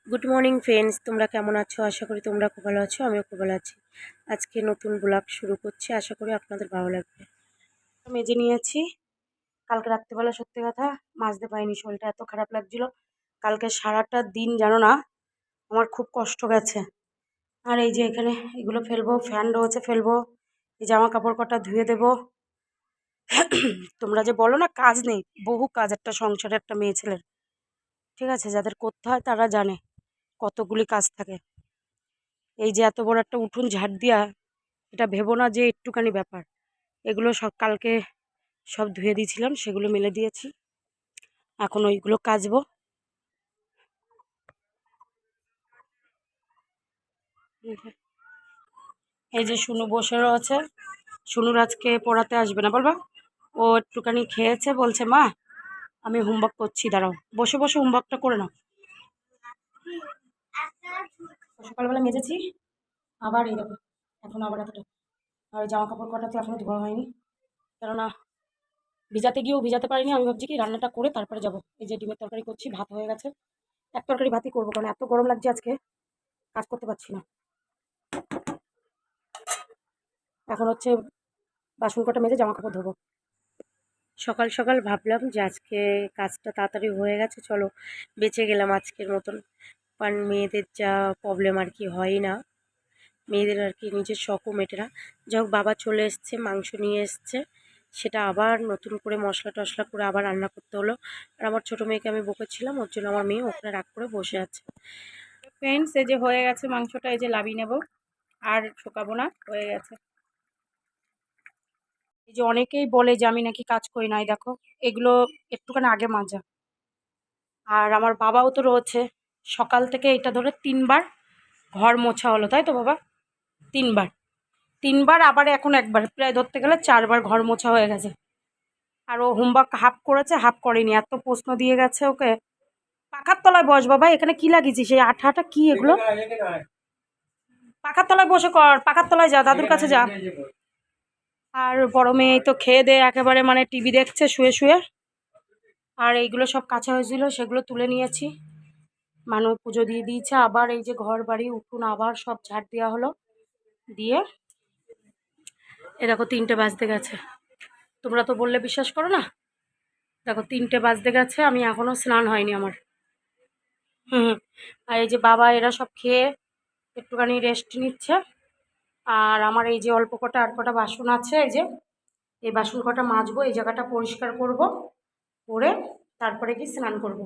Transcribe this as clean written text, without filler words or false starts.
Good morning friends, তোমরা কেমন আছো? আশা করি তোমরা খুব ভালো আছো, আমিও খুব ভালো আছি। আজকে নতুন ব্লগ শুরু করছি, আশা করি আপনাদের ভালো লাগবে। মেজে নিয়েছি। কালকে রাত্রিবেলা সত্যি কথা মাজতে পারিনি, শরীরটা এত খারাপ লাগছিল। কালকে সারাটা দিন জানো না, আমার খুব কষ্ট গেছে। আর এই যে এখানে এগুলো ফেলবো, ফ্যান রয়েছে ফেলবো, এই জামা কাপড় কটা ধুয়ে দেবো। তোমরা যে বলো না কাজ নেই, বহু কাজ একটা সংসারে, একটা মেয়ে ছেলের। ঠিক আছে, যাদের করতে হয় তারা জানে কতগুলি কাজ থাকে। এই যে এত বড় একটা উঠোন ঝাড় দিয়া, এটা ভেবো না যে একটুখানি ব্যাপার। এগুলো সব কালকে সব ধুয়ে দিয়েছিলাম, সেগুলো মেলে দিয়েছি, এখন ওইগুলো কাচবো। এই যে শুনু বসে রয়েছে, শুনুর আজকে পড়াতে আসবে না বলবা। ও একটুখানি খেয়েছে, বলছে মা আমি হোমওয়ার্ক করছি, দাঁড়াও বসে বসে হোমওয়ার্কটা করে নাও। সকালবেলা মেজেছি, আবার এই দেখো এখন আবার এতটা। আর ওই জামা কাপড় কটা তো এখনো ধোয়া হয়নি, কেননা ভিজাতে গিয়েও ভিজাতে পারিনি। আমি ভাবছি কি রান্নাটা করে তারপরে যাবো। এই যে ডিমের তরকারি করছি, ভাত হয়ে গেছে, এক তরকারি ভাতই করবো, কারণ এত গরম লাগছে আজকে, কাজ করতে পারছি না। এখন হচ্ছে বাসন কটা মেজে জামা কাপড় ধোবো। সকাল সকাল ভাবলাম যে আজকে কাজটা তাড়াতাড়ি হয়ে গেছে, চলো বেঁচে গেলাম আজকের মতন। কারণ মেয়েদের যা প্রবলেম আর কি হয় না, মেয়েদের আর কি নিজের শখও মেটে না। যাই হোক, বাবা চলে এসছে, মাংস নিয়ে এসছে, সেটা আবার নতুন করে মশলা টশলা করে আবার রান্না করতে হলো। আর আমার ছোটো মেয়েকে আমি বকেছিলাম, ওর জন্য আমার মেয়ে ওখানে রাগ করে বসে আছে। ফ্রেন্ডস, এই যে হয়ে গেছে মাংসটা, এই যে লাবিয়ে নেব, আর শুকাবো না, হয়ে গেছে। এই যে অনেকেই বলে যে আমি নাকি কাজ করি না, এই দেখো এগুলো একটুখানি আগে মাজা। আর আমার বাবাও তো রয়েছে, সকাল থেকে এটা ধরে 3বার ঘর মোছা হলো, তাই তো বাবা? 3বার, 3বার, আবার এখন একবার, প্রায় ধরতে গেলে 4বার ঘর মোছা হয়ে গেছে। আর ও হোমওয়ার্ক হাফ করেছে, হাফ করেনি, এত প্রশ্ন দিয়ে গেছে ওকে। পাখার তলায় বস বাবা, এখানে কি লাগিয়েছিস সেই আঠা আঠা কি এগুলো? পাখার তলায় বসে কর, পাখার তলায় যা, দাদুর কাছে যা। আর বড় মেয়ে তো খেয়ে দে একেবারে মানে টিভি দেখছে শুয়ে শুয়ে। আর এইগুলো সব কাঁচা হয়েছিল, সেগুলো তুলে নিয়েছি। মানু পুজো দিয়ে দিয়েছে, আবার এই যে ঘর বাড়ি উঠুন আবার সব ঝাড় দেওয়া হলো, দিয়ে এ দেখো 3টে বাজতে গেছে। তোমরা তো বললে বিশ্বাস করো না, দেখো 3টে বাজতে গেছে, আমি এখনো স্নান হয়নি আমার। হুম। আর এই যে বাবা এরা সব খেয়ে একটুখানি রেস্ট নিচ্ছে। আর আমার এই যে অল্প কটা আর কটা বাসন আছে, এই যে এই বাসন কটা মাজবো, এই জায়গাটা পরিষ্কার করব, করে তারপরে কি স্নান করব।